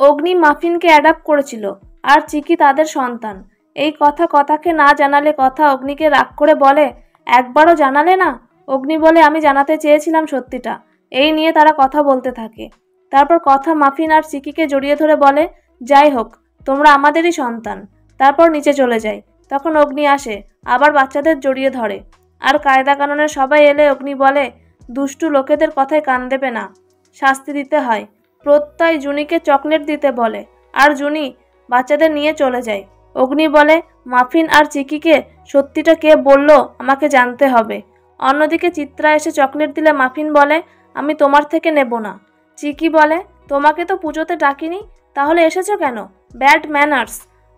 অগ্নি মাফিনকে adapt করেছিল আর চিকি তাদের সন্তান। এই কথা কথাকে না জানালে কথা অগ্নিকে রাগ করে বলে, একবারও জানালে না? অগ্নি বলে, আমি জানাতে চেয়েছিলাম সত্যিটা। এই নিয়ে তারা কথা বলতে থাকে। তারপর কথা মাফিন আর চিকিকে জড়িয়ে ধরে বলে, যাই হোক, তোমরা আমাদেরই সন্তান। তারপর নিচে চলে যায়। তখন অগ্নি আসে, আবার বাচ্চাদের জড়িয়ে ধরে। আর কায়দা কানুনের সবাই এলে অগ্নি বলে, দুষ্টু লোকেদের কথায় কান দেবে না, শাস্তি দিতে হয়। প্রত্যয় জুনিকে চকলেট দিতে বলে আর জুনি বাচ্চাদের নিয়ে চলে যায়। অগ্নি বলে, মাফিন আর চিকিকে সত্যিটা কে বলল আমাকে জানতে হবে। অন্যদিকে চিত্রা এসে চকলেট দিলে মাফিন বলে, আমি তোমার থেকে নেব না। চিকি বলে, তোমাকে তো পুজোতে ডাকিনি, তাহলে এসেছো কেন? Bad manners.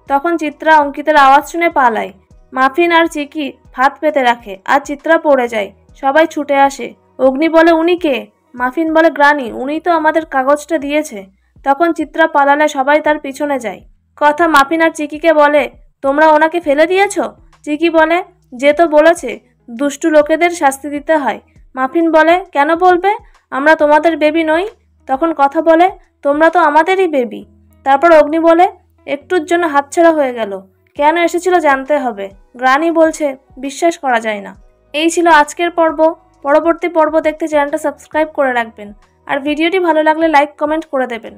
তখন চিত্রা অঙ্কিতের আওয়াজ শুনে পালায়। মাফিন আর চিকি হাত পেতে রাখে আর চিত্রা পড়ে যায়। সবাই ছুটে আসে। অগ্নি বলে, উনি কে? মাফিন বলে, গ্রানি, উনিই তো আমাদের কাগজটা দিয়েছে। তখন চিত্রা পালালে সবাই তার পিছনে যায়। কথা মাফিন আর চিকিকে বলে, তোমরা ওনাকে ফেলে দিয়েছ? চিকি বলে, যে তো বলেছে দুষ্টু লোকেদের শাস্তি দিতে হয়। মাফিন বলে, কেন বলবে? আমরা তোমাদের বেবি নই? তখন কথা বলে, তোমরা তো আমাদেরই বেবি। তারপর অগ্নি বলে, একটুর জন্য হাতছাড়া হয়ে গেল, কেন এসেছিল জানতে হবে। গ্রানি বলছে, বিশ্বাস করা যায় না। এই ছিল আজকের পর্ব। পরবর্তী পর্ব দেখতে চ্যানেলটা সাবস্ক্রাইব করে রাখবেন আর ভিডিওটি ভালো লাগলে লাইক কমেন্ট করে দেবেন।